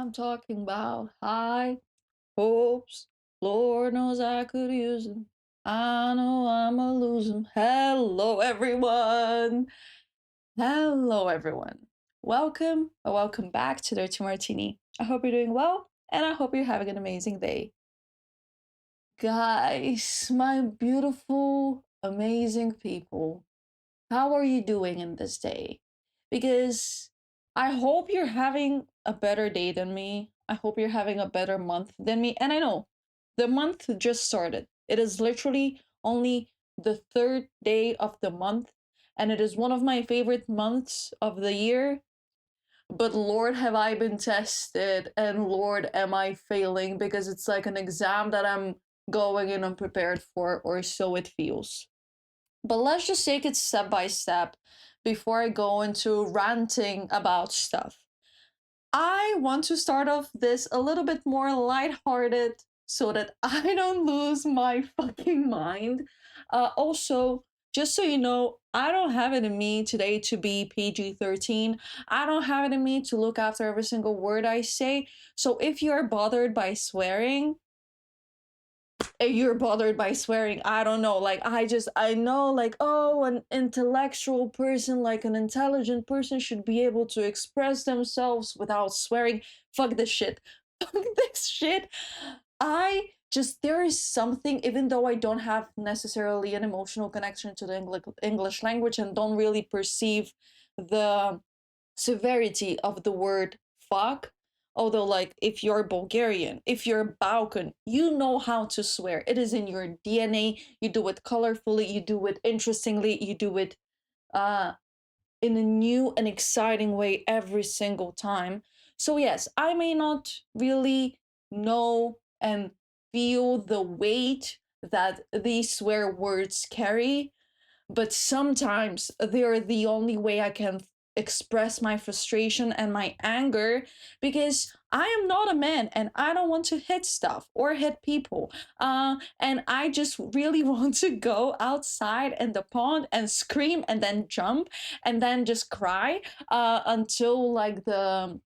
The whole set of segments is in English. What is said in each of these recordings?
I'm talking about high hopes. Lord knows I could use them. I know I'ma lose them. Hello, everyone. Hello, everyone. Welcome or welcome back to Dirty Martini. I hope you're doing well and I hope you're having an amazing day. Guys, my beautiful, amazing people, how are you doing in this day? Because I hope you're having a better day than me. I hope you're having a better month than me. And I know the month just started. It is literally only the third day of the month, and it is one of my favorite months of the year. But Lord, have I been tested, and Lord, am I failing because it's like an exam that I'm going in unprepared for, or so it feels. But let's just take it step by step before I go into ranting about stuff. I want to start off this a little bit more lighthearted so that I don't lose my fucking mind. Also, just so you know, I don't have it in me today to be PG-13. I don't have it in me to look after every single word I say. So if you're bothered by swearing, you're bothered by swearing, I don't know, like I know, like, oh, an intellectual person, like an intelligent person should be able to express themselves without swearing. Fuck this shit. Fuck this shit. I just, there is something, even though I don't have necessarily an emotional connection to the English language and don't really perceive the severity of the word fuck. Although, like, if you're Bulgarian, if you're Balkan, you know how to swear. It is in your DNA. You do it colorfully, you do it interestingly, you do it uh, in a new and exciting way every single time. So, yes, I may not really know and feel the weight that these swear words carry, but sometimes they're the only way I can express my frustration and my anger, because I am not a man and I don't want to hit stuff or hit people. And I just really want to go outside in the pond and scream and then jump and then just cry until like the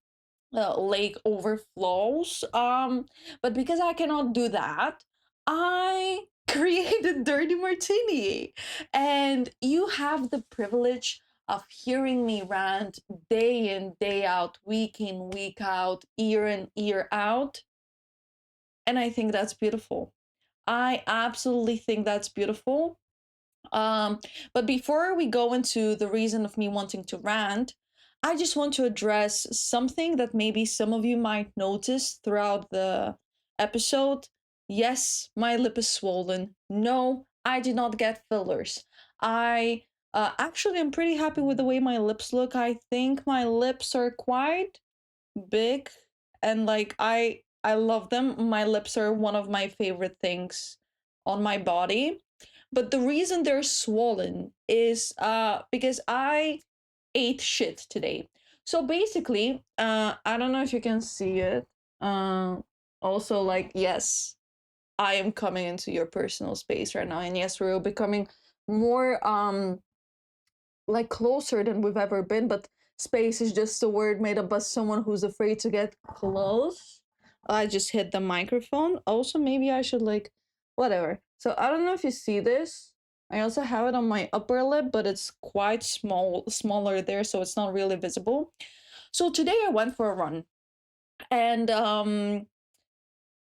lake overflows. But because I cannot do that, I created Dirty Martini. And you have the privilege of hearing me rant day in, day out, week in, week out, year in, year out. And I think that's beautiful. I absolutely think that's beautiful. Um, but before we go into the reason of me wanting to rant, I just want to address something that maybe some of you might notice throughout the episode. Yes, my lip is swollen. No, I did not get fillers. I actually am pretty happy with the way my lips look. I think my lips are quite big and like I love them. My lips are one of my favorite things on my body. But the reason they're swollen is because I ate shit today. So basically, I don't know if you can see it. Uh Also, like, yes, I am coming into your personal space right now, and yes, we're becoming more like closer than we've ever been, but space is just a word made up by someone who's afraid to get close. I just hit the microphone. Also, maybe I should, like, whatever. So I don't know if you see this. I also have it on my upper lip, but it's quite smaller there, so it's not really visible. So today I went for a run, and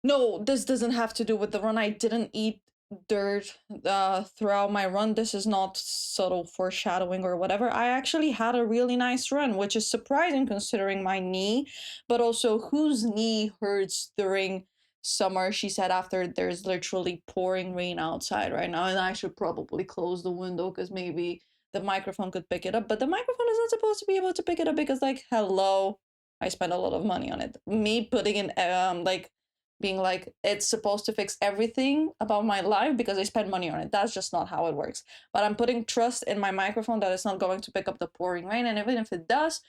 no, this doesn't have to do with the run. I didn't eat dirt throughout my run. This is not subtle foreshadowing or whatever. I actually had a really nice run, which is surprising considering my knee, but also whose knee hurts during summer. She said after there's literally pouring rain outside right now, and I should probably close the window because maybe the microphone could pick it up, but the microphone is not supposed to be able to pick it up because, like, hello, I spent a lot of money on it. Me putting in like being like it's supposed to fix everything about my life because I spend money on it. That's just not how it works. But I'm putting trust in my microphone that it's not going to pick up the pouring rain, and even if it does,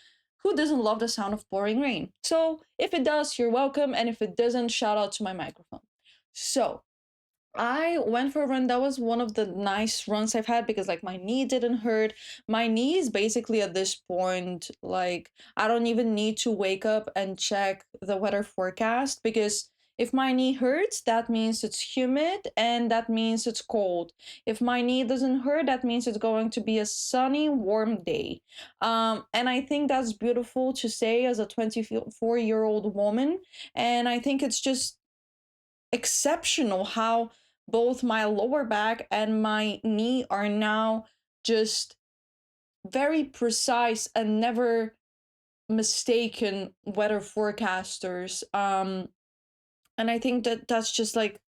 who doesn't love the sound of pouring rain? So if it does, you're welcome, and if it doesn't, shout out to my microphone. So I went for a run. That was one of the nice runs I've had because like my knee didn't hurt. My knee is basically at this point like I don't even need to wake up and check the weather forecast because if my knee hurts, that means it's humid and that means it's cold. If my knee doesn't hurt, that means it's going to be a sunny, warm day. And I think that's beautiful to say as a 24-year-old woman. And I think it's just exceptional how both my lower back and my knee are now just very precise and never mistaken weather forecasters. And I think that that's just like,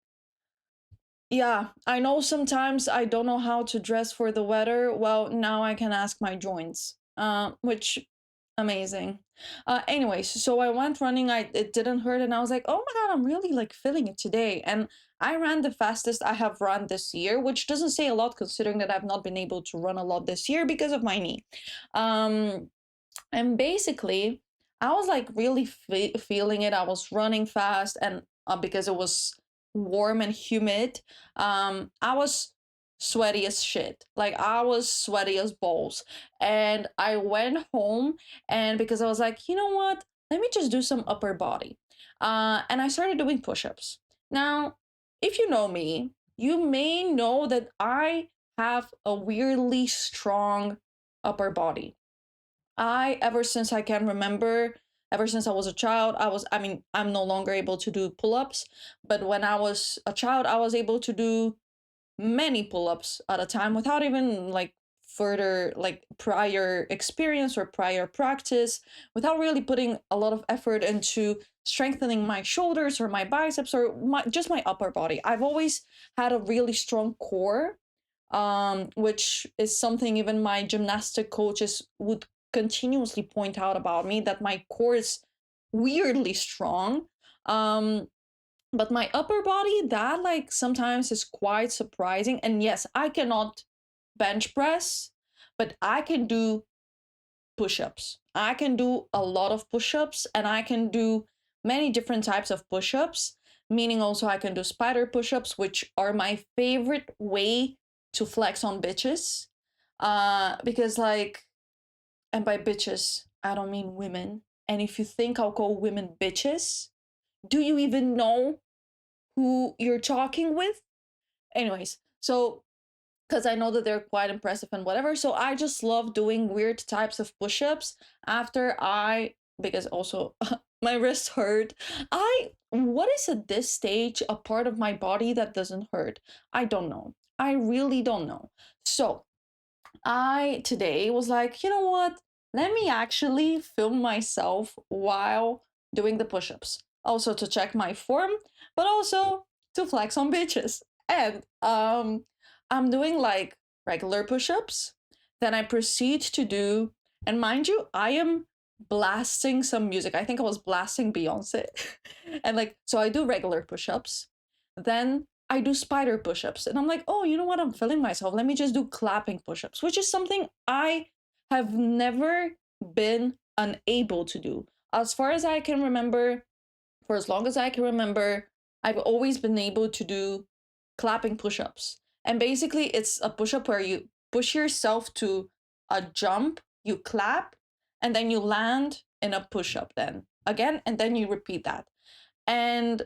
yeah, I know sometimes I don't know how to dress for the weather. Well, now I can ask my joints, which amazing. Anyways, so I went running. It didn't hurt, and I was like, oh my god, I'm really like feeling it today. And I ran the fastest I have run this year, which doesn't say a lot considering that I've not been able to run a lot this year because of my knee. Um, and basically I was like really feeling it. I was running fast, and because it was warm and humid, I was sweaty as shit. Like I was sweaty as balls. And I went home, and because I was like, you know what, let me just do some upper body, and I started doing push-ups. Now if you know me, you may know that I have a weirdly strong upper body. Ever since I can remember, ever since I was a child, I mean, I'm no longer able to do pull ups, but when I was a child, I was able to do many pull ups at a time without even like further like prior experience or prior practice, without really putting a lot of effort into strengthening my shoulders or my biceps or just my upper body. I've always had a really strong core, which is something even my gymnastic coaches would continuously point out about me, that my core is weirdly strong. Um, but my upper body, that like sometimes is quite surprising. And yes, I cannot bench press, but I can do push-ups. I can do a lot of push-ups, and I can do many different types of push-ups, meaning also I can do spider push-ups, which are my favorite way to flex on bitches. Because like, and by bitches, I don't mean women. And if you think I'll call women bitches, do you even know who you're talking with? Anyways, so because I know that they're quite impressive and whatever. So I just love doing weird types of push-ups after because also my wrist hurt. What is at this stage a part of my body that doesn't hurt? I don't know. I really don't know. So I today was like, you know what? Let me actually film myself while doing the push-ups. Also to check my form, but also to flex on bitches. And I'm doing like regular push-ups. Then I proceed to do, and mind you, I am blasting some music. I think I was blasting Beyonce. And like, so I do regular push-ups. Then I do spider push-ups. And I'm like, oh, you know what? I'm feeling myself. Let me just do clapping push-ups, which is something I have never been unable to do. As far as I can remember, for as long as I can remember, I've always been able to do clapping push-ups. And basically it's a push-up where you push yourself to a jump, you clap, and then you land in a push-up then again, and then you repeat that. And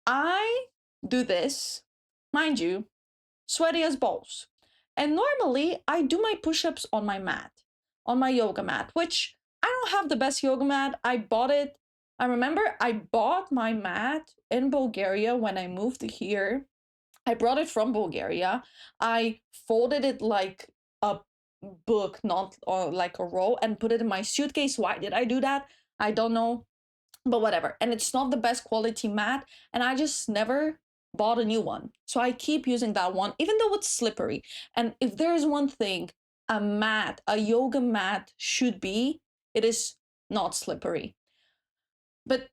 I do this, mind you, sweaty as balls. And normally I do my push-ups on my mat, on my yoga mat, which I don't have the best yoga mat. I bought it. I remember I bought my mat in Bulgaria when I moved here. I brought it from Bulgaria. I folded it like a book, not like a roll, and put it in my suitcase. Why did I do that? I don't know, but whatever. And it's not the best quality mat, and I just never bought a new one. So I keep using that one, even though it's slippery. And if there's one thing a yoga mat should be, it is not slippery. But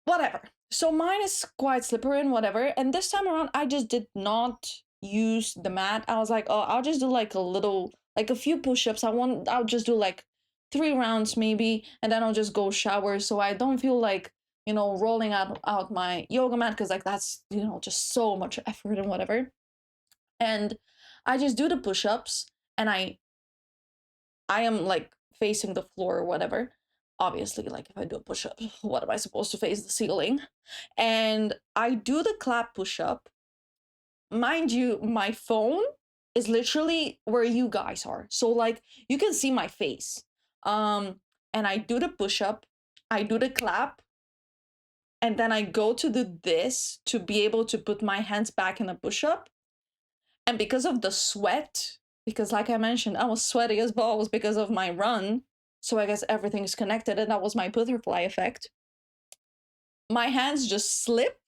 whatever. So mine is quite slippery and whatever. And this time around, I just did not use the mat. I was like, oh, I'll just do like a few push-ups. I'll just do like 3 rounds maybe, and then I'll just go shower so I don't feel like, rolling out my yoga mat, because like that's just so much effort and whatever. And I just do the push-ups, and I am like facing the floor or whatever. Obviously, like if I do a push-up, what am I supposed to face? The ceiling? And I do the clap push-up. Mind you, my phone is literally where you guys are. So like you can see my face. And I do the push-up, I do the clap, and then I go to this to be able to put my hands back in a push-up. And because of the sweat, because like I mentioned, I was sweaty as balls because of my run. So I guess everything is connected, and that was my butterfly effect. My hands just slip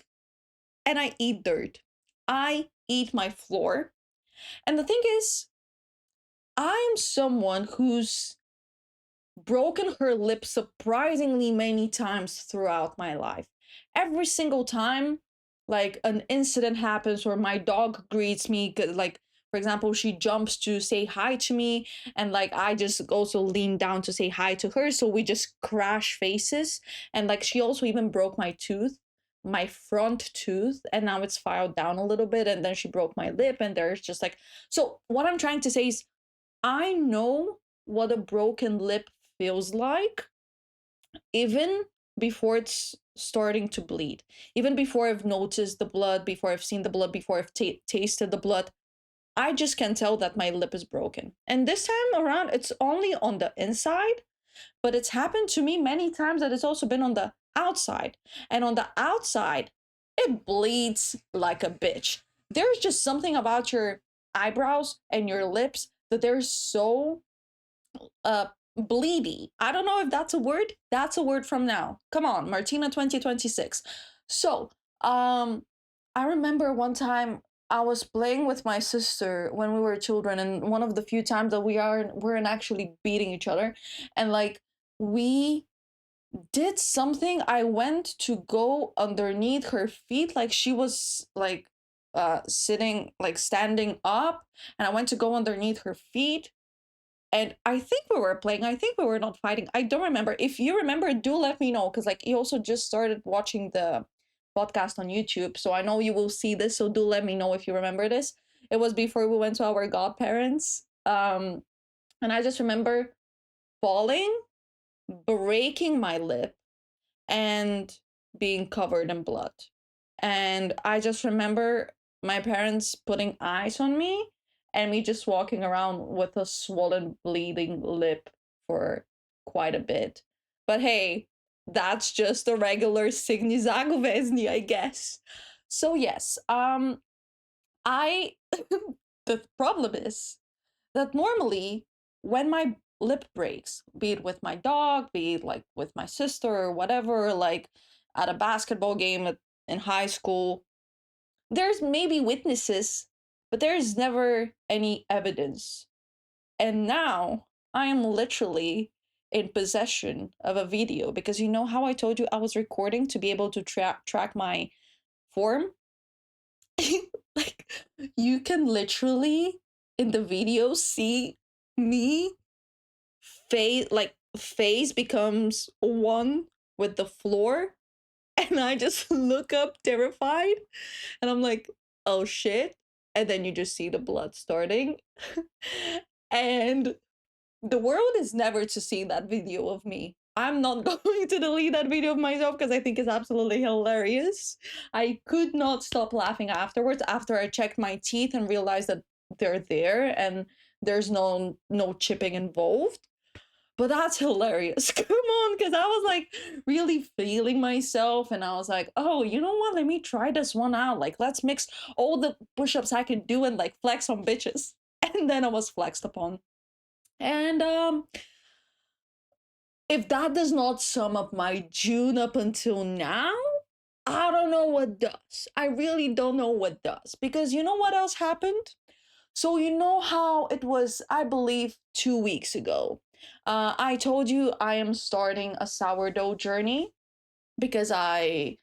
and I eat dirt. I eat my floor. And the thing is, I am someone who's broken her lip surprisingly many times throughout my life. Every single time, like an incident happens where my dog greets me, like for example, she jumps to say hi to me, and like I just also lean down to say hi to her, so we just crash faces. And like she also even broke my tooth, my front tooth, and now it's filed down a little bit, and then she broke my lip, and there's just like, so what I'm trying to say is, I know what a broken lip feels like, even before it's starting to bleed, even before I've noticed the blood, before I've seen the blood, before I've tasted the blood. I just can tell that my lip is broken. And this time around, it's only on the inside, but it's happened to me many times that it's also been on the outside. And on the outside, it bleeds like a bitch. There's just something about your eyebrows and your lips that they're so uh bleedy. I don't know if that's a word. That's a word from now. Come on, Martina 2026. So, I remember one time I was playing with my sister when we were children, and one of the few times that weren't actually beating each other, and like we did something. I went to go underneath her feet, like she was like sitting, like standing up, and I went to go underneath her feet, and I think we were playing. I think we were not fighting. I don't remember. If you remember, do let me know, because like you also just started watching the podcast on YouTube, so I know you will see this. So do let me know if you remember this. It was before we went to our godparents, and I just remember falling, breaking my lip, and being covered in blood. And I just remember my parents putting ice on me, and me just walking around with a swollen, bleeding lip for quite a bit. But hey, that's just a regular Signy Zagovezni, I guess. So yes, I the problem is that normally when my lip breaks, be it with my dog, be it like with my sister or whatever, like at a basketball game in high school, there's maybe witnesses, but there's never any evidence. And now I am literally in possession of a video, because you know how I told you I was recording to be able to track my form? Like, you can literally in the video see me face becomes one with the floor, and I just look up terrified, and I'm like, oh shit. And then you just see the blood starting. And the world is never to see that video of me. I'm not going to delete that video of myself because I think it's absolutely hilarious. I could not stop laughing afterwards, after I checked my teeth and realized that they're there and there's no chipping involved. But that's hilarious. Come on, because I was like really feeling myself, and I was like, oh, you know what? Let me try this one out. Like, let's mix all the push-ups I can do and like flex on bitches. And then I was flexed upon. And if that does not sum up my June up until now, I don't know what does. I really don't know what does. Because you know what else happened? So, you know how it was, I believe, 2 weeks ago. I told you I am starting a sourdough journey because I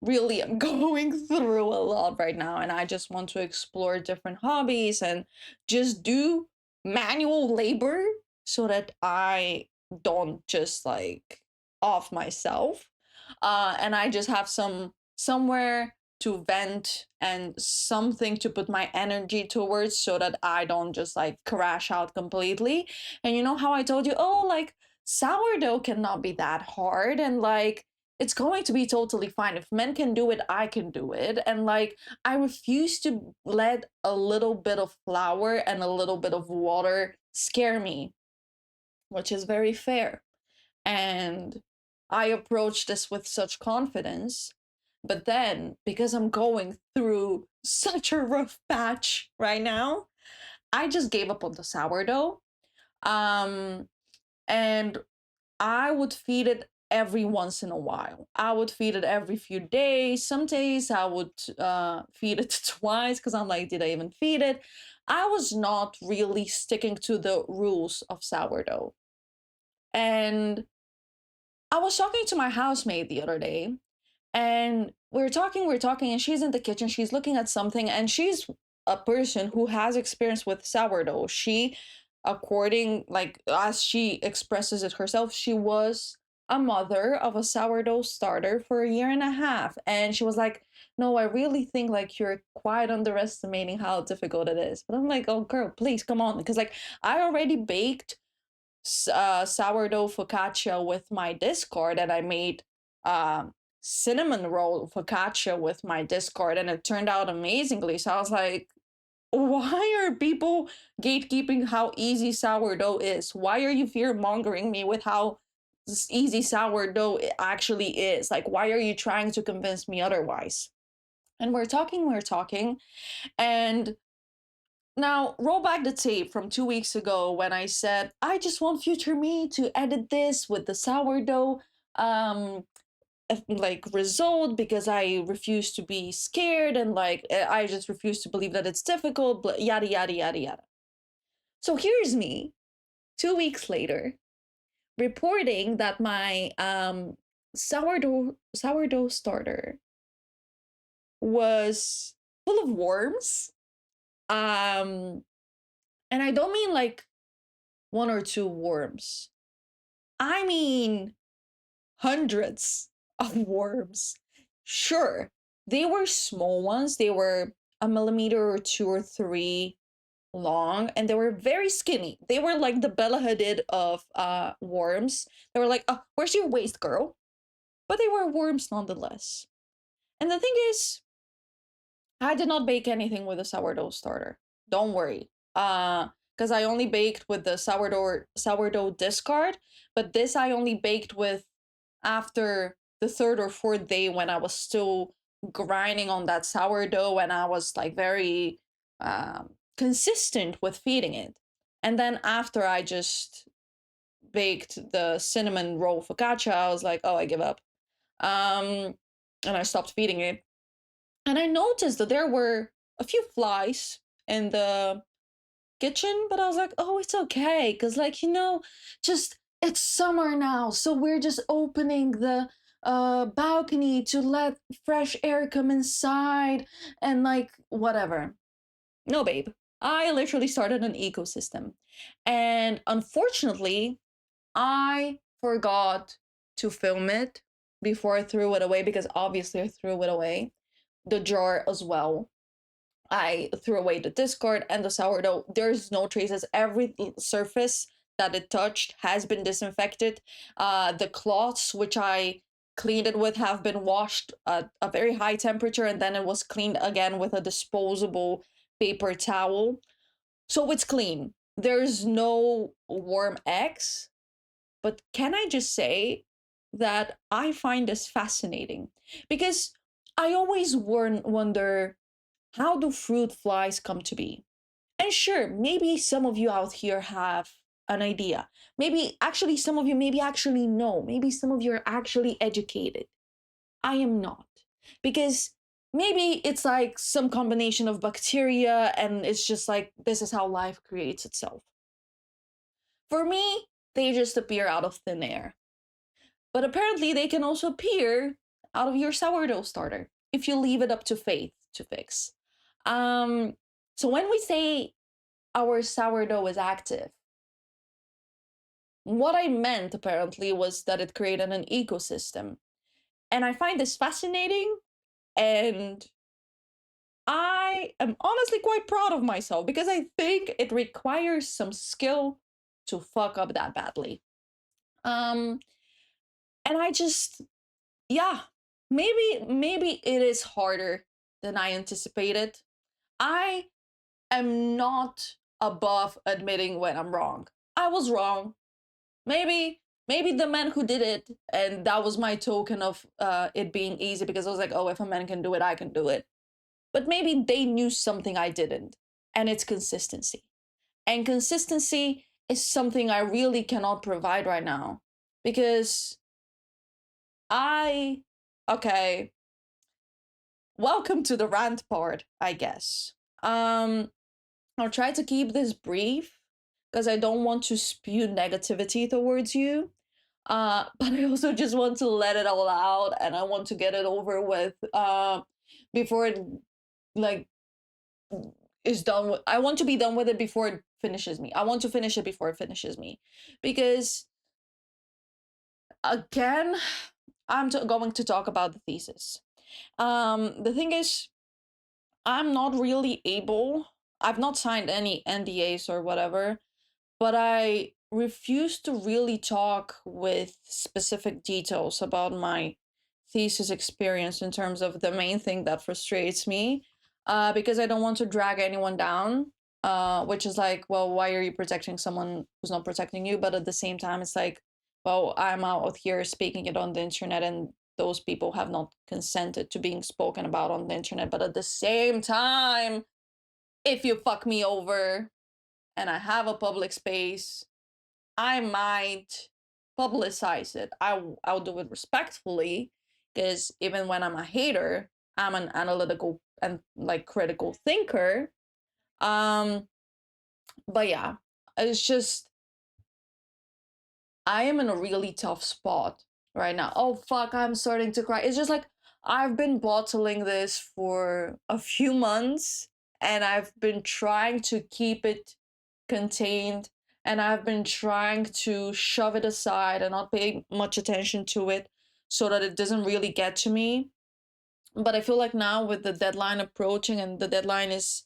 really am going through a lot right now, and I just want to explore different hobbies and just do manual labor so that I don't just like off myself. and I just have somewhere to vent and something to put my energy towards so that I don't just like crash out completely. And you know how I told you, oh, like sourdough cannot be that hard, and like it's going to be totally fine. If men can do it, I can do it. And like I refuse to let a little bit of flour and a little bit of water scare me, which is very fair. And I approach this with such confidence. But then, because I'm going through such a rough patch right now, I just gave up on the sourdough. Um, and I would feed it every once in a while. I would feed it every few days. Some days I would feed it twice because I'm like, did I even feed it? I was not really sticking to the rules of sourdough. And I was talking to my housemate the other day, and we're talking, and she's in the kitchen. She's looking at something, and she's a person who has experience with sourdough. She, according, like, as she expresses it herself, she was a mother of a sourdough starter for a year and a half. And she was like, no, I really think like you're quite underestimating how difficult it is. But I'm like, oh girl, please come on. Because like I already baked sourdough focaccia with my Discord, and I made uh, cinnamon roll focaccia with my Discord, and it turned out amazingly. So I was like, why are people gatekeeping how easy sourdough is? Why are you fear mongering me with how easy sourdough actually is? Like, why are you trying to convince me otherwise? And we're talking, and now, roll back the tape from 2 weeks ago when I said, I just want future me to edit this with the sourdough um like result because I refuse to be scared, and like I just refuse to believe that it's difficult, yada yada yada yada. So here's me 2 weeks later reporting that my sourdough starter was full of worms. Um and I don't mean like one or two worms. I mean, hundreds of worms. Sure, they were small ones. They were a millimeter or two or three long, and they were very skinny. They were like the Bella Hadid of worms. They were like, oh, where's your waist, girl? But they were worms nonetheless. And the thing is, I did not bake anything with a sourdough starter. Don't worry. Because I only baked with the sourdough discard, but this I only baked with after the third or fourth day when I was still grinding on that sourdough and I was like very consistent with feeding it. And then after I just baked the cinnamon roll focaccia, I was like, oh, I give up. And I stopped feeding it. And I noticed that there were a few flies in the kitchen, but I was like, oh, it's okay. Because, like, just it's summer now. So we're just opening the balcony to let fresh air come inside and, like, whatever. No, babe. I literally started an ecosystem. And unfortunately, I forgot to film it before I threw it away because obviously I threw it away. The jar as well. I threw away the Discord and the sourdough. There's no traces. Every surface that it touched has been disinfected. The cloths which I cleaned it with have been washed at a very high temperature, and then it was cleaned again with a disposable paper towel. So it's clean. There's no worm eggs. But can I just say that I find this fascinating? Because I always wonder, how do fruit flies come to be? And sure, maybe some of you out here have an idea. Maybe actually some of you maybe actually know. Maybe some of you are actually educated. I am not. Because maybe it's like some combination of bacteria and it's just like this is how life creates itself. For me, they just appear out of thin air. But apparently they can also appear out of your sourdough starter if you leave it up to faith to fix. Um, so when we say our sourdough is active, what I meant apparently was that it created an ecosystem. And I find this fascinating, and I am honestly quite proud of myself because I think it requires some skill to fuck up that badly. Um, and I just, yeah, maybe it is harder than I anticipated. I am not above admitting when I'm wrong. I was wrong. Maybe the man who did it, and that was my token of it being easy, because I was like, oh, if a man can do it, I can do it. But maybe they knew something I didn't, and it's consistency. And consistency is something I really cannot provide right now, because I, okay, welcome to the rant part, I guess. Um, I'll try to keep this brief because I don't want to spew negativity towards you. But I also just want to let it all out, and I want to get it over with before it, like, is done with. I want to be done with it before it finishes me. I want to finish it before it finishes me, because again, going to talk about the thesis. The thing is, I'm not really able. I've not signed any NDAs or whatever, but I refuse to really talk with specific details about my thesis experience in terms of the main thing that frustrates me, because I don't want to drag anyone down. Which is like, well, why are you protecting someone who's not protecting you? But at the same time, it's like, well, I'm out here speaking it on the internet, and those people have not consented to being spoken about on the internet. But at the same time, if you fuck me over and I have a public space, I might publicize it. I'll do it respectfully, because even when I'm a hater, I'm an analytical and like critical thinker. Um, but yeah, it's just, I am in a really tough spot right now. Oh fuck, I'm starting to cry. It's just like, I've been bottling this for a few months, and I've been trying to keep it contained, and I've been trying to shove it aside and not pay much attention to it so that it doesn't really get to me. But I feel like now, with the deadline approaching, and the deadline is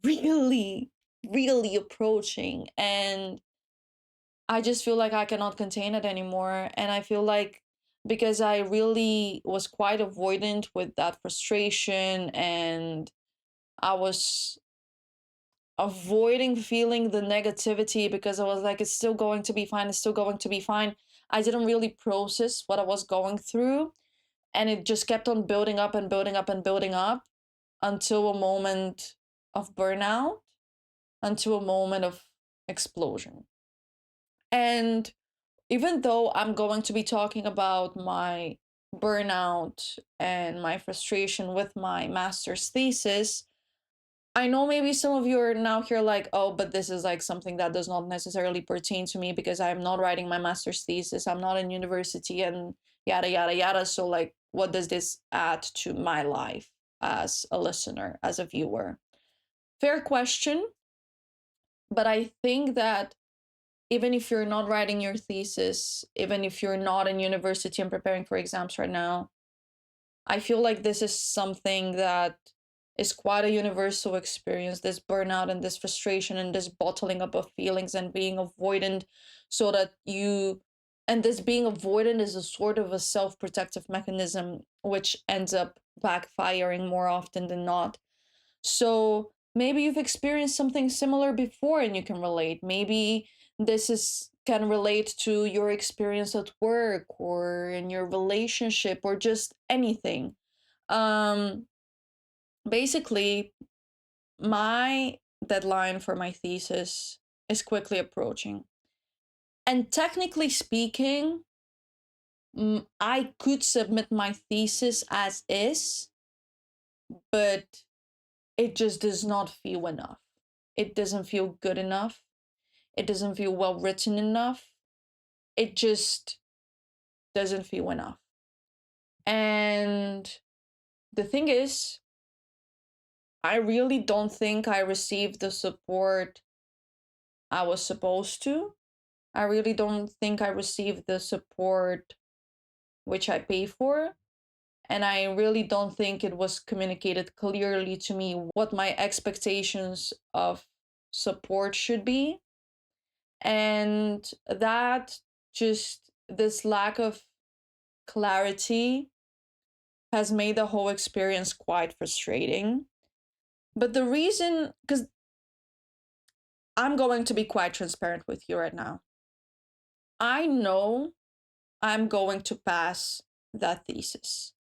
really, really approaching, and I just feel like I cannot contain it anymore. And I feel like, because I really was quite avoidant with that frustration, and I was avoiding feeling the negativity, because I was like, it's still going to be fine, it's still going to be fine. I didn't really process what I was going through, and it just kept on building up and building up and building up, until a moment of burnout, until a moment of explosion. And even though I'm going to be talking about my burnout and my frustration with my master's thesis, I know maybe some of you are now here like, oh, but this is like something that does not necessarily pertain to me, because I'm not writing my master's thesis, I'm not in university, and yada, yada, yada. So, like, what does this add to my life as a listener, as a viewer? Fair question. But I think that even if you're not writing your thesis, even if you're not in university and preparing for exams right now, I feel like this is something that is quite a universal experience, this burnout and this frustration and this bottling up of feelings and being avoidant, so that you, and this being avoidant is a sort of a self-protective mechanism, which ends up backfiring more often than not. So maybe you've experienced something similar before and you can relate. Maybe this is can relate to your experience at work or in your relationship or just anything. Um Basically, my deadline for my thesis is quickly approaching. And technically speaking, I could submit my thesis as is, but it just does not feel enough. It doesn't feel good enough. It doesn't feel well written enough. It just doesn't feel enough. And the thing is, I really don't think I received the support I was supposed to. I really don't think I received the support which I pay for. And I really don't think it was communicated clearly to me what my expectations of support should be. And that just this lack of clarity has made the whole experience quite frustrating. But the reason, because I'm going to be quite transparent with you right now, I know I'm going to pass that thesis.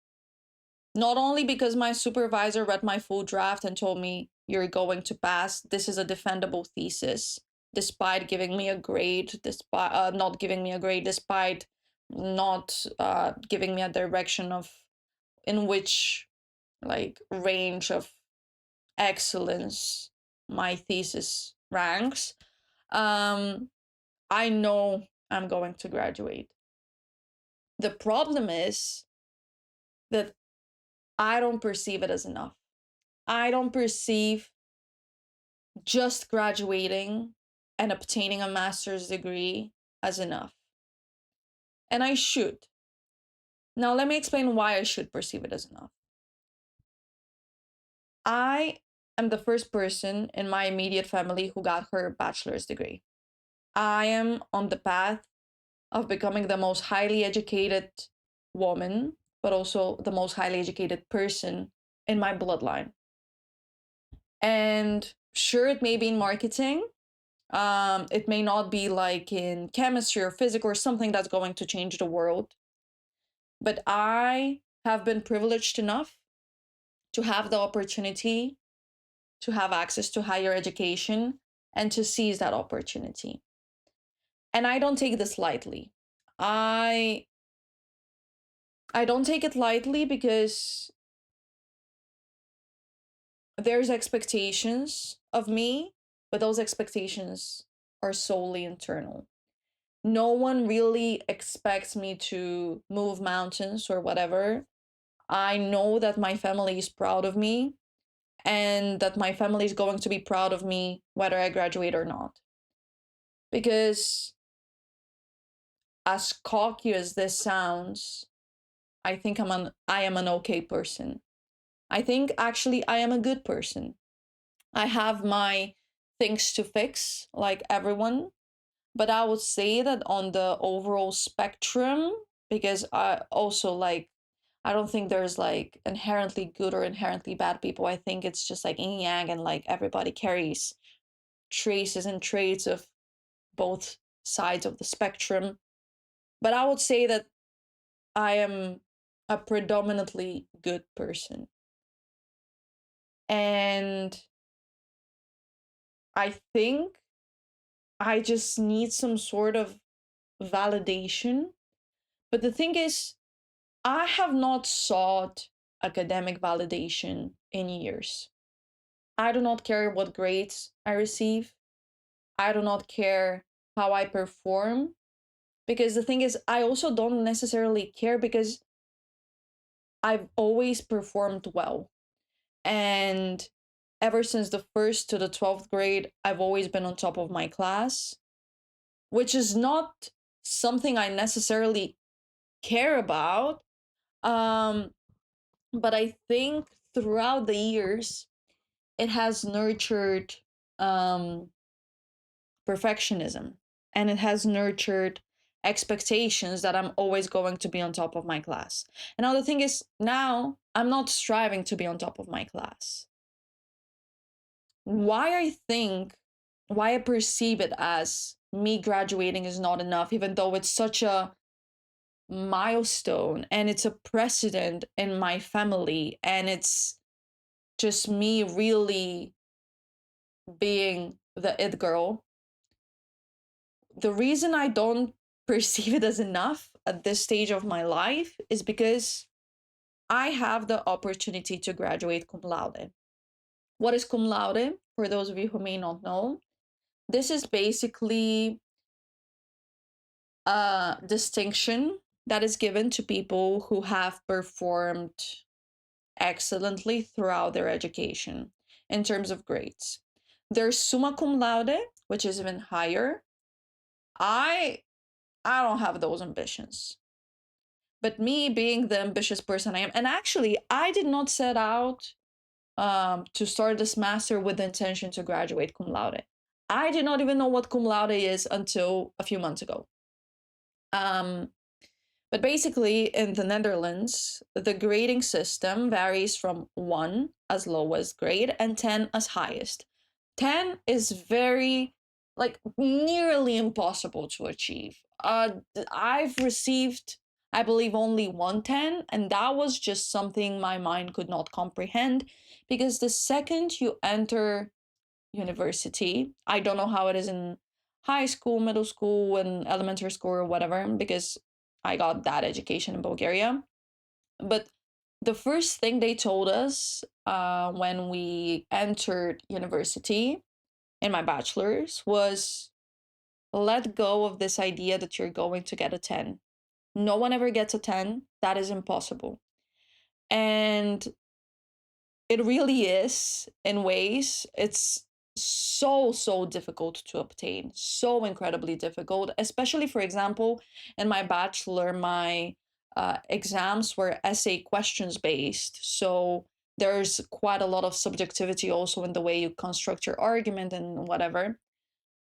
Not only because my supervisor read my full draft and told me, you're going to pass, this is a defendable thesis, despite giving me a grade, despite not giving me a grade, despite not giving me a direction of in which like range of excellence my thesis ranks. I know I'm going to graduate. The problem is that I don't perceive it as enough. I don't perceive just graduating and obtaining a master's degree as enough. And I should. Now, let me explain why I should perceive it as enough. I am the first person in my immediate family who got her bachelor's degree. I am on the path of becoming the most highly educated woman, but also the most highly educated person in my bloodline. And sure, it may be in marketing. It may not be like in chemistry or physics or something that's going to change the world. But I have been privileged enough to have the opportunity to have access to higher education and to seize that opportunity. And I don't take this lightly. I don't take it lightly because there's expectations of me, but those expectations are solely internal. No one really expects me to move mountains or whatever. I know that my family is proud of me and that my family is going to be proud of me whether I graduate or not. Because as cocky as this sounds, I think I am an okay person. I think actually I am a good person. I have my things to fix like everyone, but I would say that on the overall spectrum, because I also like I don't think there's like inherently good or inherently bad people. I think it's just like yin yang and like everybody carries traces and traits of both sides of the spectrum. But I would say that I am a predominantly good person. And I think I just need some sort of validation. But the thing is, I have not sought academic validation in years. I do not care what grades I receive. I do not care how I perform. Because the thing is, I also don't necessarily care because I've always performed well. And ever since the first to the 12th grade, I've always been on top of my class, which is not something I necessarily care about. Um, but I think throughout the years, it has nurtured um, perfectionism and it has nurtured expectations that I'm always going to be on top of my class. And now the thing is, now I'm not striving to be on top of my class. Why I perceive it as me graduating is not enough, even though it's such a milestone and it's a precedent in my family and it's just me really being the it girl. The reason I don't perceive it as enough at this stage of my life is because I have the opportunity to graduate cum laude. What is cum laude? For those of you who may not know, this is basically a distinction that is given to people who have performed excellently throughout their education in terms of grades. There's summa cum laude, which is even higher. I don't have those ambitions. But me being the ambitious person I am, and actually, I did not set out to start this master with the intention to graduate cum laude. I did not even know what cum laude is until a few months ago. But basically, in the Netherlands, the grading system varies from 1 as lowest grade and 10 as highest. 10 is very, like, nearly impossible to achieve. I've received, I believe, only 110, and that was just something my mind could not comprehend, because the second you enter university, I don't know how it is in high school, middle school, and elementary school or whatever, because I got that education in Bulgaria. But the first thing they told us when we entered university in my bachelor's was, let go of this idea that you're going to get a 10. No one ever gets a 10. That is impossible. And it really is, in ways. It's so difficult to obtain, so incredibly difficult, especially, for example, in my bachelor, my exams were essay questions based, so there's quite a lot of subjectivity also in the way you construct your argument and whatever.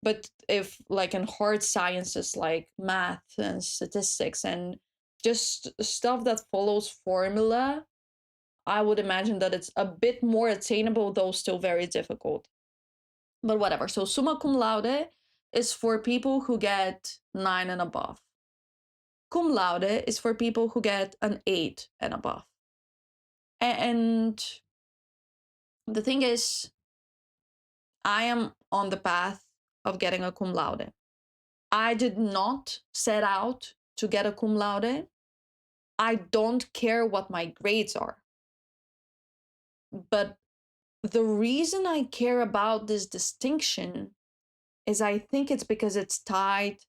But if, like, in hard sciences like math and statistics and just stuff that follows formula, I would imagine that it's a bit more attainable, though still very difficult. But whatever. So summa cum laude is for people who get 9 and above. Cum laude is for people who get an 8 and above. And the thing is, I am on the path of getting a cum laude. I did not set out to get a cum laude. I don't care what my grades are. But the reason I care about this distinction is, I think it's because it's tied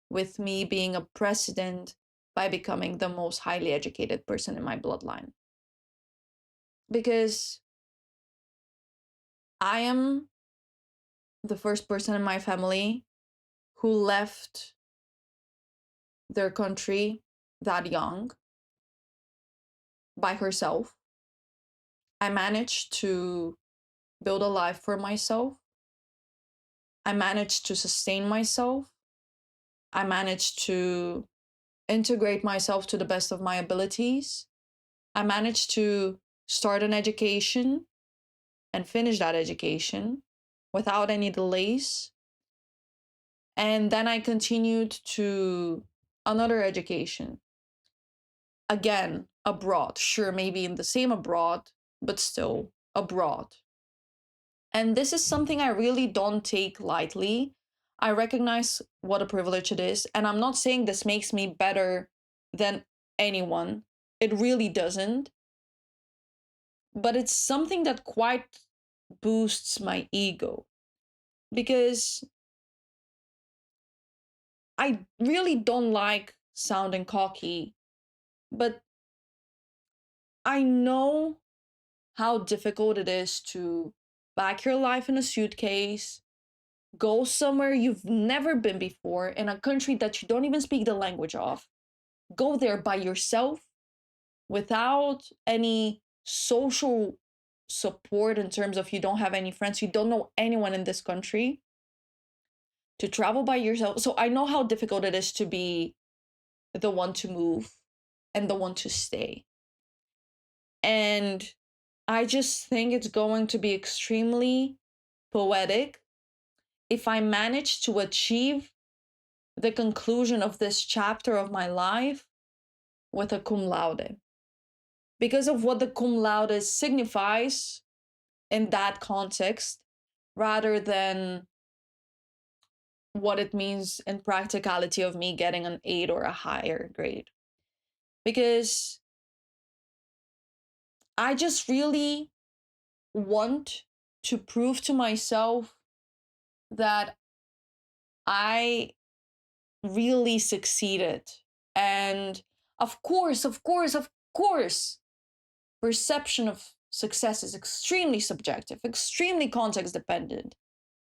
with me being a president by becoming the most highly educated person in my bloodline. Because I am the first person in my family who left their country that young by herself. I managed to build a life for myself. I managed to sustain myself. I managed to integrate myself to the best of my abilities. I managed to start an education and finish that education without any delays. And then I continued to another education. Again, abroad. Sure, maybe in the same abroad, but still abroad. And this is something I really don't take lightly. I recognize what a privilege it is. And I'm not saying this makes me better than anyone. It really doesn't. But it's something that quite boosts my ego. Because I really don't like sounding cocky, but I know how difficult it is to pack your life in a suitcase, go somewhere you've never been before, in a country that you don't even speak the language of, go there by yourself without any social support, in terms of you don't have any friends, you don't know anyone in this country, to travel by yourself. So I know how difficult it is to be the one to move and the one to stay. And I just think it's going to be extremely poetic if I manage to achieve the conclusion of this chapter of my life with a cum laude, because of what the cum laude signifies in that context, rather than what it means in practicality of me getting an 8 or a higher grade. Because I just really want to prove to myself that I really succeeded. And of course, perception of success is extremely subjective, extremely context dependent.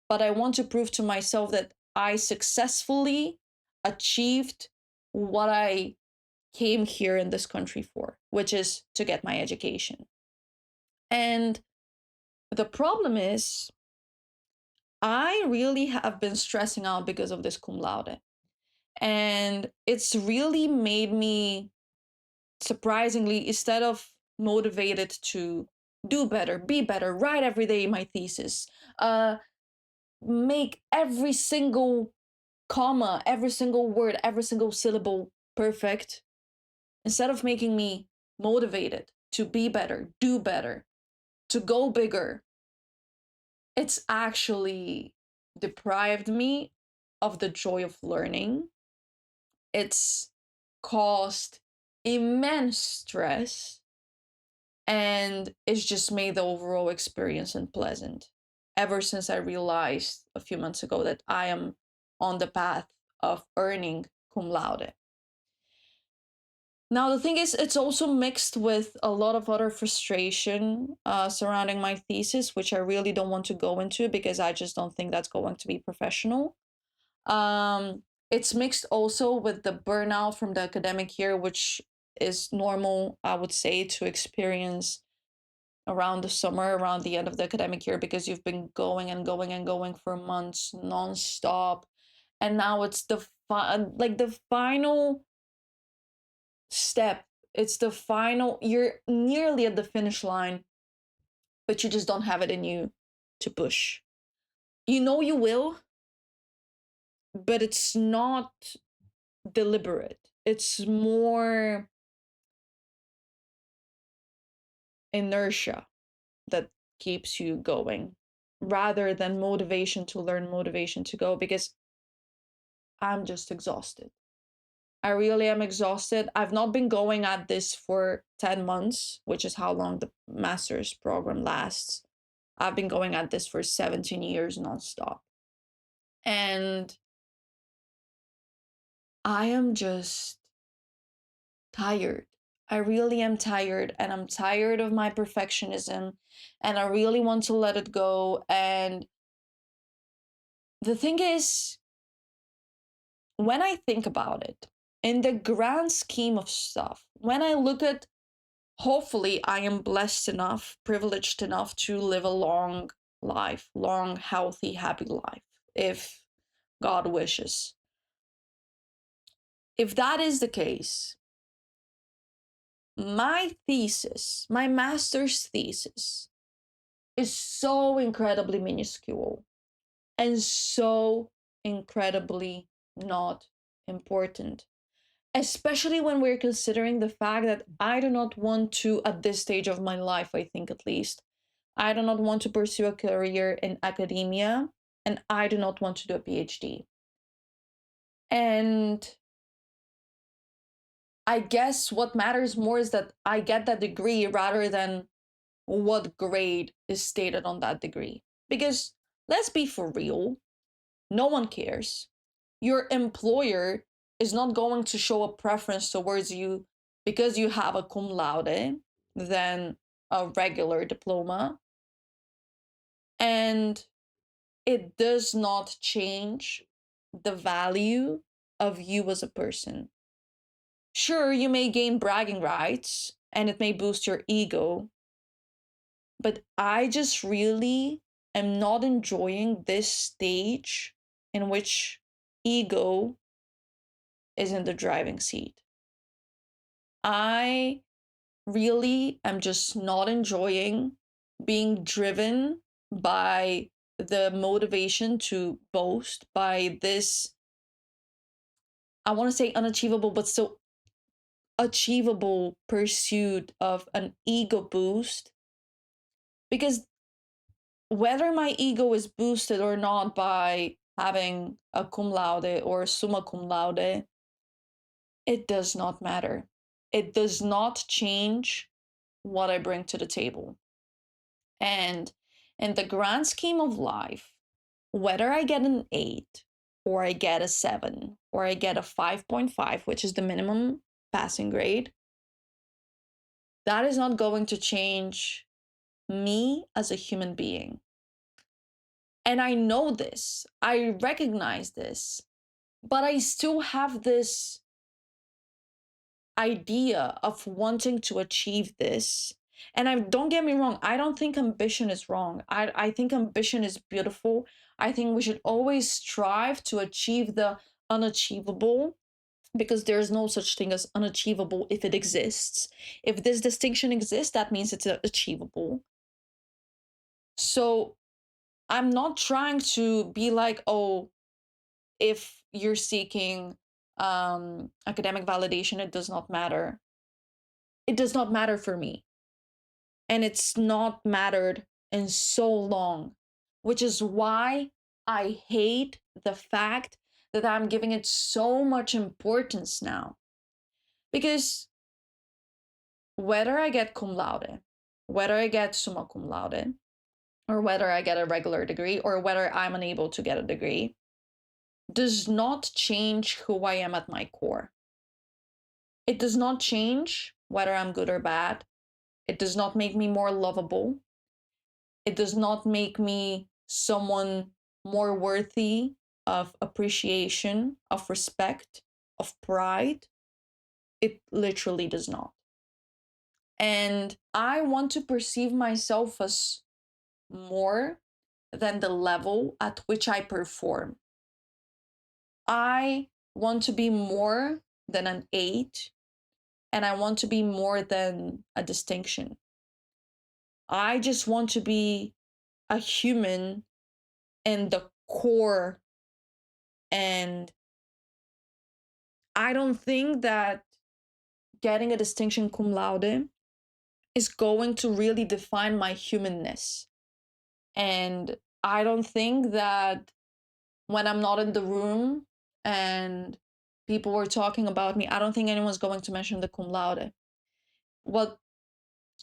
But I want to prove to myself that I successfully achieved what I came here in this country for, which is to get my education. And the problem is, I really have been stressing out because of this cum laude. And it's really made me, surprisingly, instead of motivated to do better, be better, write every day my thesis, make every single comma, every single word, every single syllable perfect, instead of making me motivated to be better, do better, to go bigger, it's actually deprived me of the joy of learning. It's caused immense stress, and it's just made the overall experience unpleasant ever since I realized a few months ago that I am on the path of earning cum laude. Now, the thing is, it's also mixed with a lot of other frustration surrounding my thesis, which I really don't want to go into because I just don't think that's going to be professional. It's mixed also with the burnout from the academic year, which is normal, I would say, to experience around the summer, around the end of the academic year, because you've been going and going and going for months nonstop. And now it's the final step. It's the final, you're nearly at the finish line, but you just don't have it in you to push. You know you will, but it's not deliberate. It's more inertia that keeps you going rather than motivation to learn, motivation to go, because I'm just exhausted. I really am exhausted. I've not been going at this for 10 months, which is how long the master's program lasts. I've been going at this for 17 years nonstop. And I am just tired. I really am tired, and I'm tired of my perfectionism, and I really want to let it go. And the thing is, when I think about it, in the grand scheme of stuff, when I look at, hopefully, I am blessed enough, privileged enough to live a long life, long, healthy, happy life, if God wishes. If that is the case, my thesis, my master's thesis, is so incredibly minuscule and so incredibly not important, especially when we're considering the fact that I do not want to, at this stage of my life, I think at least, I do not want to pursue a career in academia, and I do not want to do a PhD. And I guess what matters more is that I get that degree rather than what grade is stated on that degree. Because let's be for real, no one cares. Your employer is not going to show a preference towards you because you have a cum laude than a regular diploma. And it does not change the value of you as a person. Sure, you may gain bragging rights and it may boost your ego, but I just really am not enjoying this stage in which ego is in the driving seat. I really am just not enjoying being driven by the motivation to boast, by this, I want to say unachievable, but still achievable pursuit of an ego boost. Because whether my ego is boosted or not by having a cum laude or summa cum laude, it does not matter. It does not change what I bring to the table. And in the grand scheme of life, whether I get an 8 or I get a 7 or I get a 5.5, which is the minimum passing grade, that is not going to change me as a human being. And I know this, I recognize this, but I still have this idea of wanting to achieve this. And I don't get me wrong, I don't think ambition is wrong. I think ambition is beautiful. I think we should always strive to achieve the unachievable, because there's no such thing as unachievable if it exists. If this distinction exists, that means it's achievable. So I'm not trying to be like, oh, if you're seeking academic validation, it does not matter. It does not matter for me. And it's not mattered in so long, which is why I hate the fact that I'm giving it so much importance now. Because whether I get cum laude, whether I get summa cum laude, or whether I get a regular degree, or whether I'm unable to get a degree, does not change who I am at my core. It does not change whether I'm good or bad. It does not make me more lovable. It does not make me someone more worthy of appreciation, of respect, of pride. It literally does not. And I want to perceive myself as more than the level at which I perform. I want to be more than an 8, and I want to be more than a distinction. I just want to be a human in the core. And I don't think that getting a distinction cum laude is going to really define my humanness. And I don't think that when I'm not in the room and people were talking about me, I don't think anyone's going to mention the cum laude. What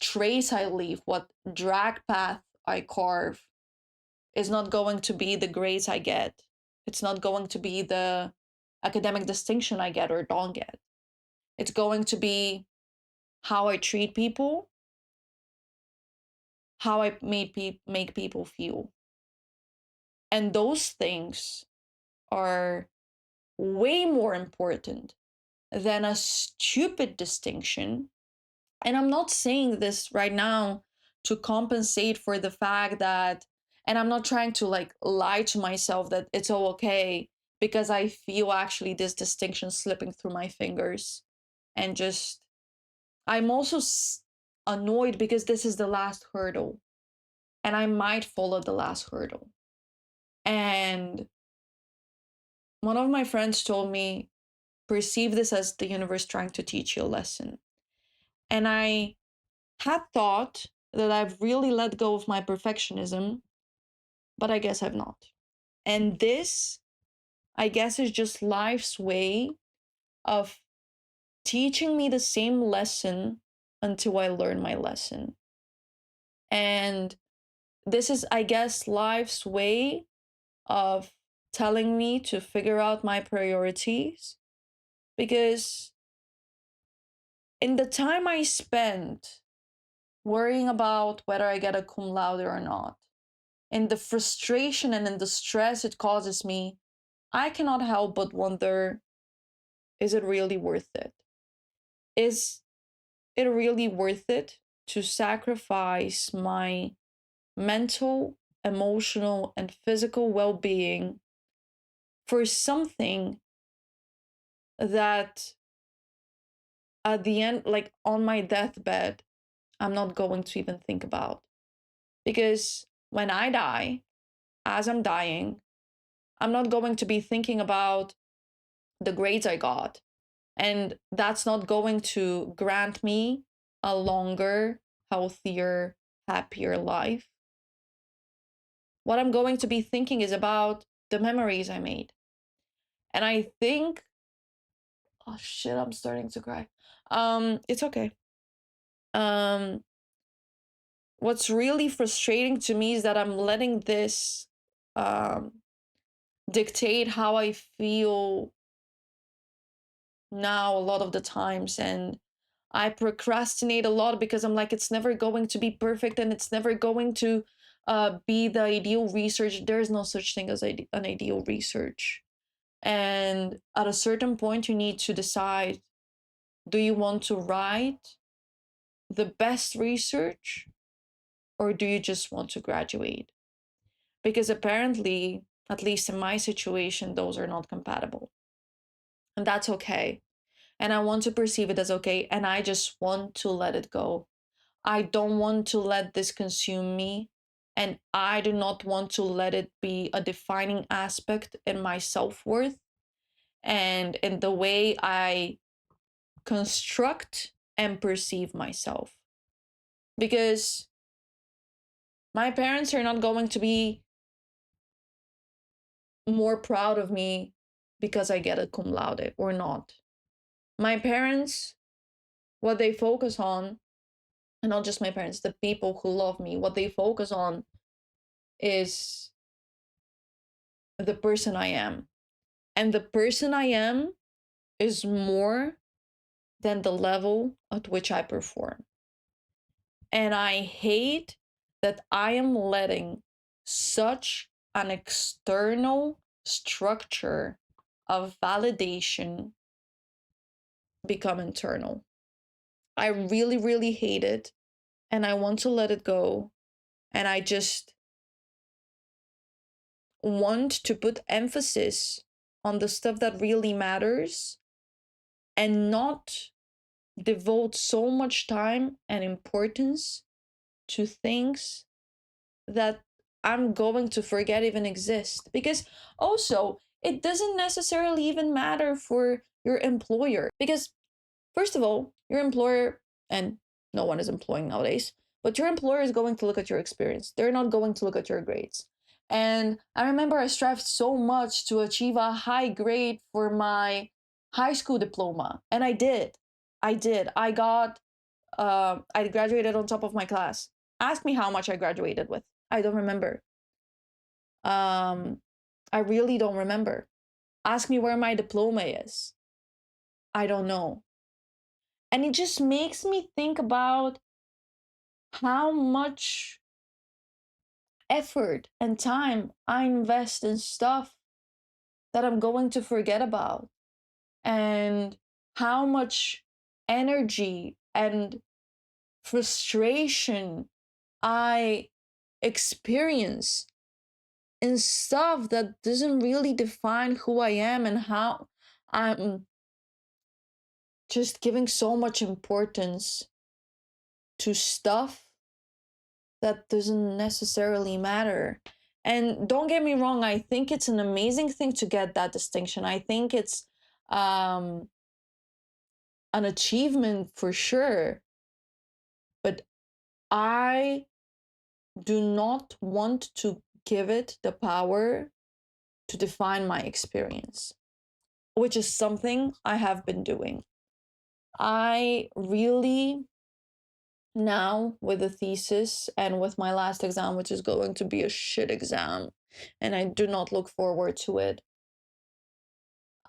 trace I leave, what drag path I carve, is not going to be the grades I get. It's not going to be the academic distinction I get or don't get. It's going to be how I treat people, how I make people feel. And those things are way more important than a stupid distinction. And I'm not saying this right now to compensate for the fact that, and I'm not trying to like lie to myself that it's all okay, because I feel actually this distinction slipping through my fingers. And just, I'm also annoyed because this is the last hurdle, and I might follow the last hurdle. And one of my friends told me, perceive this as the universe trying to teach you a lesson. And I had thought that I've really let go of my perfectionism, but I guess I've not. And this, I guess, is just life's way of teaching me the same lesson until I learn my lesson. And this is, I guess, life's way of telling me to figure out my priorities. Because in the time I spent worrying about whether I get a cum laude or not, in the frustration and in the stress it causes me, I cannot help but wonder, is it really worth it? Is it really worth it to sacrifice my mental, emotional, and physical well being for something that at the end, like on my deathbed, I'm not going to even think about? Because when I die, as I'm dying, I'm not going to be thinking about the grades I got. And that's not going to grant me a longer, healthier, happier life. What I'm going to be thinking is about the memories I made. And I think, oh shit, I'm starting to cry. It's okay. What's really frustrating to me is that I'm letting this dictate how I feel now a lot of the times. And I procrastinate a lot because I'm like, it's never going to be perfect, and it's never going to be the ideal research. There's no such thing as an ideal research. And at a certain point, you need to decide, Do you want to write the best research, or do you just want to graduate? Because apparently, at least in my situation, those are not compatible. And that's okay. And I want to perceive it as okay. And I just want to let it go. I don't want to let this consume me. And I do not want to let it be a defining aspect in my self worth and in the way I construct and perceive myself. Because my parents are not going to be more proud of me because I get a cum laude or not. My parents, what they focus on, and not just my parents, the people who love me, what they focus on is the person I am. And the person I am is more than the level at which I perform. And I hate that I am letting such an external structure of validation become internal. I really, really hate it. And I want to let it go. And I just want to put emphasis on the stuff that really matters and not devote so much time and importance to things that I'm going to forget even exist. Because also, it doesn't necessarily even matter for your employer. Because, first of all, your employer, and no one is employing nowadays, but your employer is going to look at your experience. They're not going to look at your grades. And I remember I strived so much to achieve a high grade for my high school diploma. And I did. I did. I graduated on top of my class. Ask me how much I graduated with. I don't remember. I really don't remember. Ask me where my diploma is. I don't know. And it just makes me think about how much effort and time I invest in stuff that I'm going to forget about, and how much energy and frustration I experience in stuff that doesn't really define who I am, and how I'm just giving so much importance to stuff that doesn't necessarily matter. And don't get me wrong, I think it's an amazing thing to get that distinction. I think it's um, an achievement for sure. But I do not want to give it the power to define my experience, which is something I have been doing. I really, now with the thesis and with my last exam, which is going to be a shit exam, and I do not look forward to it,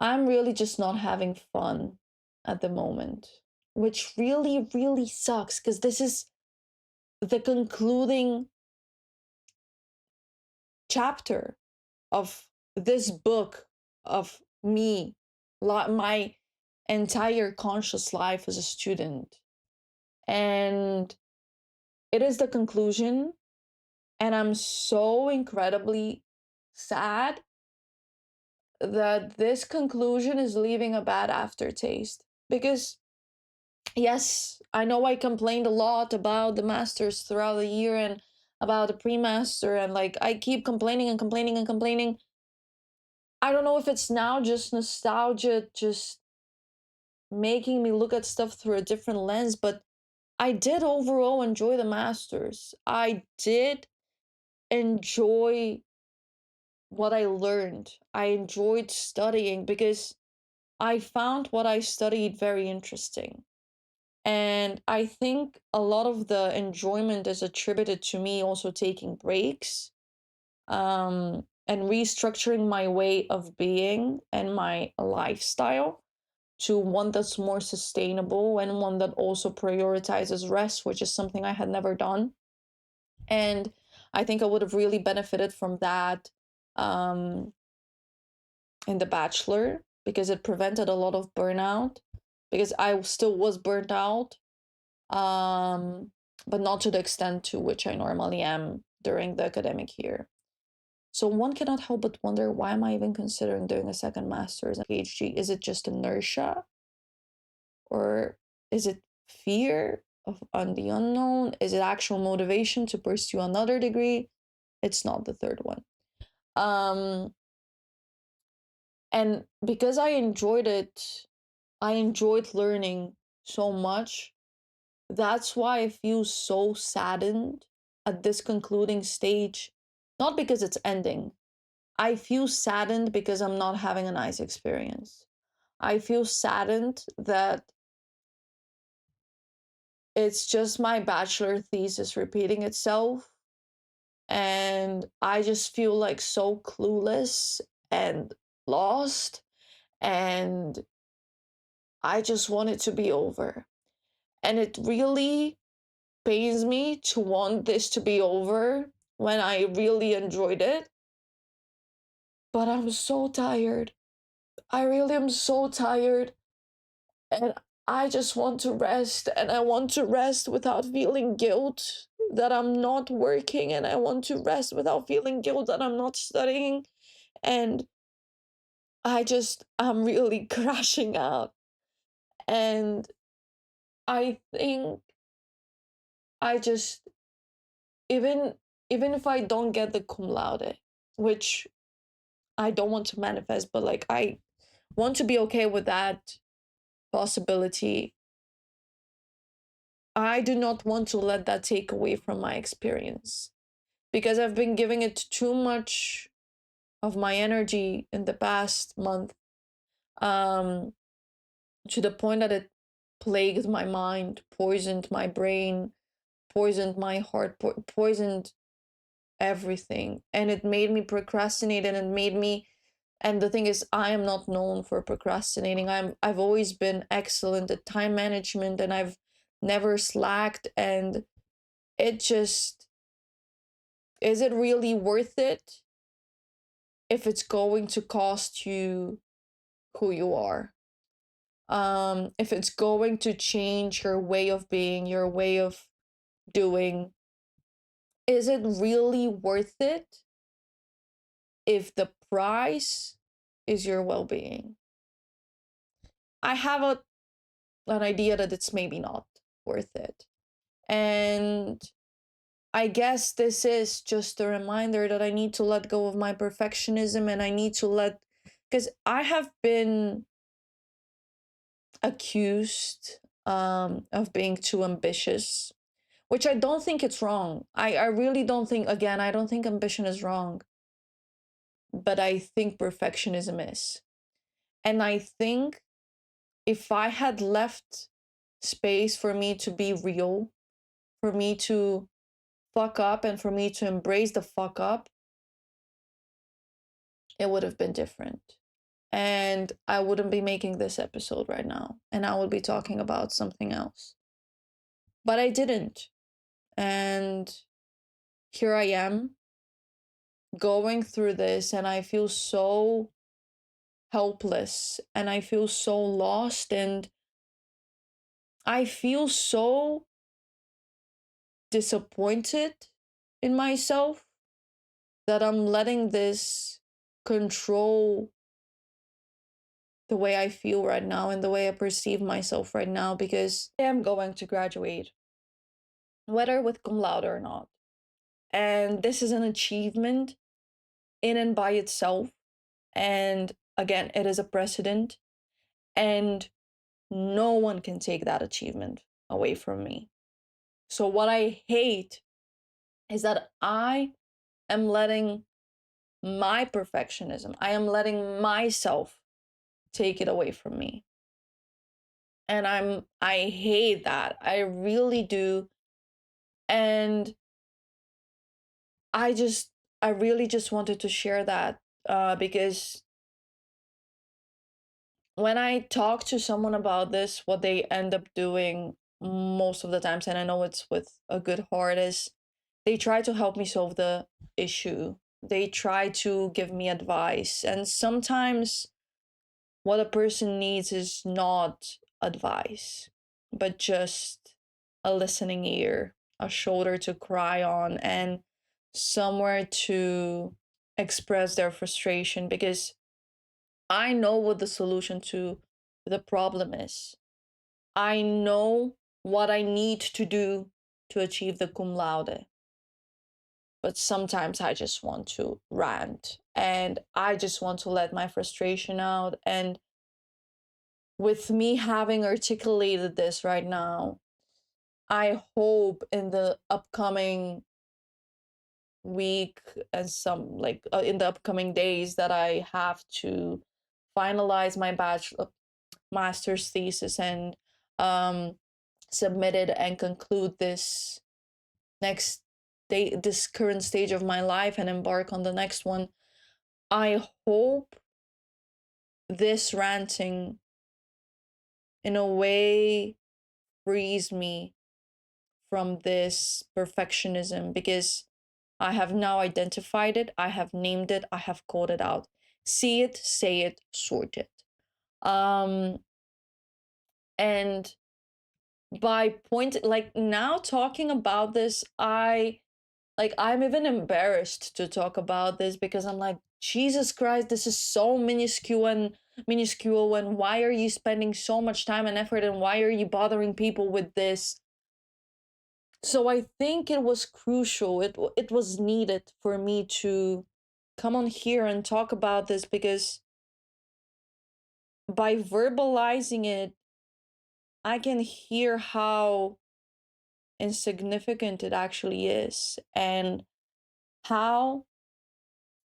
I'm really just not having fun at the moment, which really, really sucks because this is the concluding chapter of this book of me, my entire conscious life as a student. And it is the conclusion. And I'm so incredibly sad that this conclusion is leaving a bad aftertaste. Because, yes, I know I complained a lot about the masters throughout the year and about the pre-master, and like I keep complaining and complaining and complaining. I don't know if it's now just nostalgia, just making me look at stuff through a different lens, but I did overall enjoy the masters. I did enjoy what I learned. I enjoyed studying because I found what I studied very interesting. And I think a lot of the enjoyment is attributed to me also taking breaks, and restructuring my way of being and my lifestyle to one that's more sustainable and one that also prioritizes rest, which is something I had never done. And I think I would have really benefited from that in The Bachelor, because it prevented a lot of burnout. because I still was burnt out, but not to the extent to which I normally am during the academic year. So one cannot help but wonder, why am I even considering doing a second master's and PhD? Is it just inertia? Or is it fear of the unknown? Is it actual motivation to pursue another degree? It's not the third one. And because I enjoyed it, I enjoyed learning so much. That's why I feel so saddened at this concluding stage. Not because it's ending. I feel saddened because I'm not having a nice experience. I feel saddened that it's just my bachelor thesis repeating itself. And I just feel like so clueless and lost. And I just want it to be over. And it really pains me to want this to be over when I really enjoyed it. But I'm so tired. I really am so tired. And I just want to rest. And I want to rest without feeling guilt that I'm not working. And I want to rest without feeling guilt that I'm not studying. And I'm really crashing out. And I think I just, even if I don't get the cum laude, which I don't want to manifest, but like I want to be okay with that possibility. I do not want to let that take away from my experience, because I've been giving it too much of my energy in the past month, to the point that it plagued my mind, poisoned my brain, poisoned my heart, poisoned everything. And it made me procrastinate, and it made me, and the thing is, I am not known for procrastinating. I've always been excellent at time management, and I've never slacked. And it just, is it really worth it if it's going to cost you who you are? If it's going to change your way of being, your way of doing, is it really worth it if the price is your well-being? I have an idea that it's maybe not worth it. And I guess this is just a reminder that I need to let go of my perfectionism, and I need to because I have been accused of being too ambitious, which I don't think it's wrong. I really don't think, again, I don't think ambition is wrong, but I think perfectionism is. And I think if I had left space for me to be real, for me to fuck up, and for me to embrace the fuck up, it would have been different. And I wouldn't be making this episode right now, and I would be talking about something else. But I didn't. And here I am going through this, and I feel so helpless, and I feel so lost, and I feel so disappointed in myself that I'm letting this control the way I feel right now and the way I perceive myself right now, because I am going to graduate, whether with cum laude or not. And this is an achievement in and by itself. And again, it is a precedent, and no one can take that achievement away from me. So what I hate is that I am letting my perfectionism, I am letting myself take it away from me. And I hate that. I really do. And I really just wanted to share that, because when I talk to someone about this, what they end up doing most of the times, and I know it's with a good heart, is they try to help me solve the issue. They try to give me advice. And sometimes what a person needs is not advice, but just a listening ear, a shoulder to cry on, and somewhere to express their frustration, because I know what the solution to the problem is. I know what I need to do to achieve the cum laude. But sometimes I just want to rant and I just want to let my frustration out. And with me having articulated this right now, I hope in the upcoming week and some like in the upcoming days that I have to finalize my bachelor master's thesis and um submit it and conclude next this current stage of my life and embark on the next one. I hope this ranting in a way frees me from this perfectionism, because I have now identified it, I have named it, I have called it out. See it, say it, sort it. And by point, like now talking about this, I'm even embarrassed to talk about this, because I'm like, Jesus Christ, this is so minuscule, and why are you spending so much time and effort, and why are you bothering people with this? So I think it was crucial, it was needed for me to come on here and talk about this, because by verbalizing it, I can hear how insignificant it actually is, and how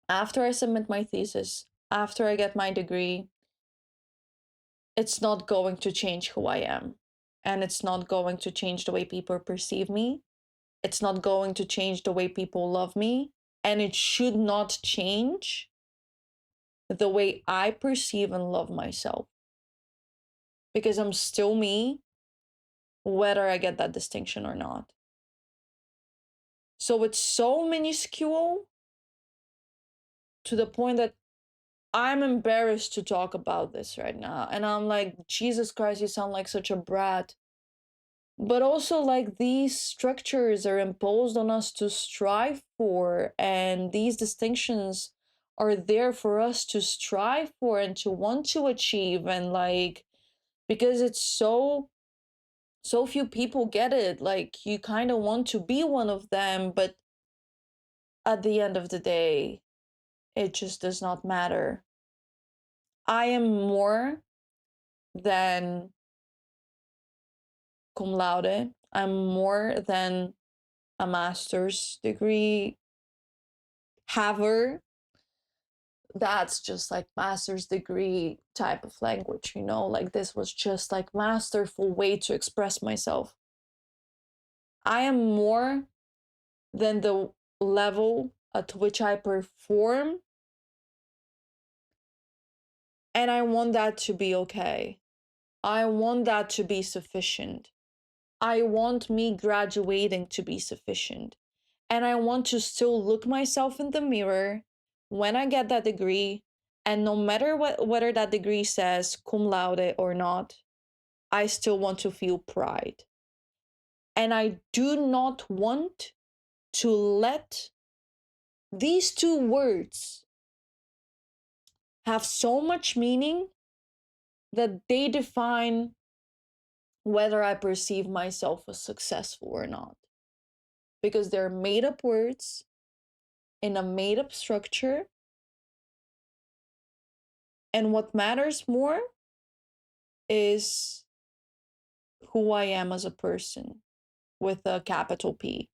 after I submit my thesis, after I get my degree, it's not going to change who I am. And it's not going to change the way people perceive me. It's not going to change the way people love me. And it should not change the way I perceive and love myself. Because I'm still me, whether I get that distinction or not. So it's so minuscule to the point that I'm embarrassed to talk about this right now. And I'm like, Jesus Christ, you sound like such a brat. But also, like, these structures are imposed on us to strive for, and these distinctions are there for us to strive for and to want to achieve. And like, because it's so few people get it, like, you kind of want to be one of them, but at the end of the day, it just does not matter. I am more than cum laude. I'm more than a master's degree haver. That's just like master's degree type of language, like this was just like masterful way to express myself. I am more than the level at which I perform, and I want that to be okay. I want that to be sufficient. I want me graduating to be sufficient. And I want to still look myself in the mirror when I get that degree. And no matter whether that degree says cum laude or not, I still want to feel pride. And I do not want to let these two words have so much meaning that they define whether I perceive myself as successful or not. Because they're made up words in a made up structure. And what matters more is who I am as a person with a capital P.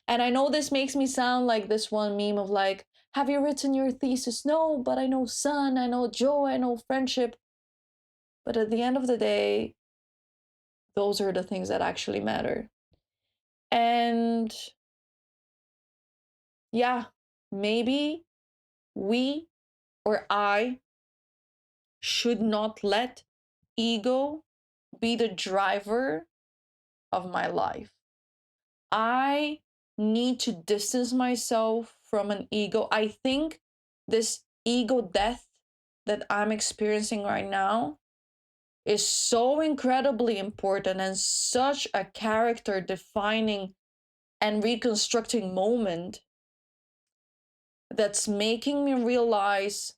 And I know this makes me sound like this one meme of like, have you written your thesis? No, but I know sun, I know joy, I know friendship. But at the end of the day, those are the things that actually matter. And yeah, maybe we or I should not let ego be the driver of my life. I need to distance myself from an ego. I think this ego death that I'm experiencing right now is so incredibly important and such a character defining and reconstructing moment that's making me realize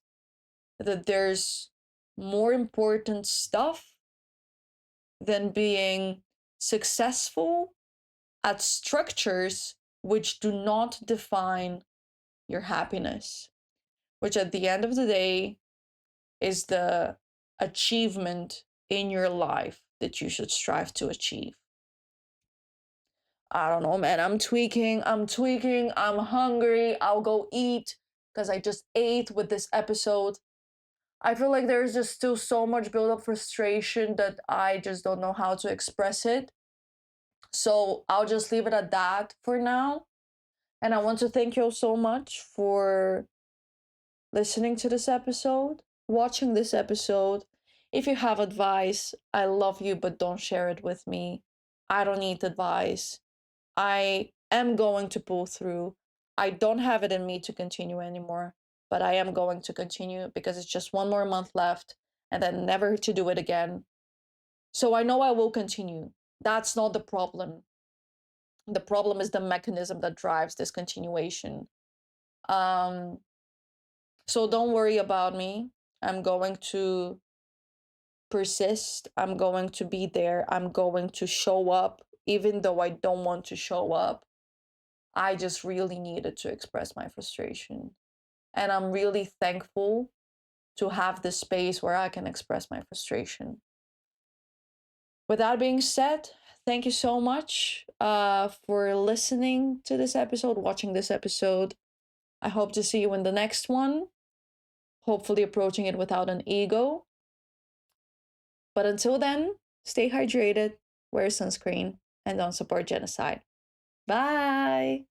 that there's more important stuff than being successful at structures which do not define your happiness, which at the end of the day is the achievement in your life that you should strive to achieve. I don't know, man. I'm tweaking. I'm hungry. I'll go eat because I just ate with this episode. I feel like there's just still so much build up frustration that I just don't know how to express it. So I'll just leave it at that for now. And I want to thank you all so much for listening to this episode, watching this episode. If you have advice, I love you, but don't share it with me. I don't need advice. I am going to pull through. I don't have it in me to continue anymore, but I am going to continue because it's just one more month left and then never to do it again. So I know I will continue. That's not the problem. The problem is the mechanism that drives this continuation. Um, so don't worry about me. I'm going to persist. I'm going to be there. I'm going to show up, even though I don't want to show up. I just really needed to express my frustration. And I'm really thankful to have this space where I can express my frustration. With that being said, thank you so much for listening to this episode, watching this episode. I hope to see you in the next one, hopefully approaching it without an ego. But until then, stay hydrated, wear sunscreen, and don't support genocide. Bye!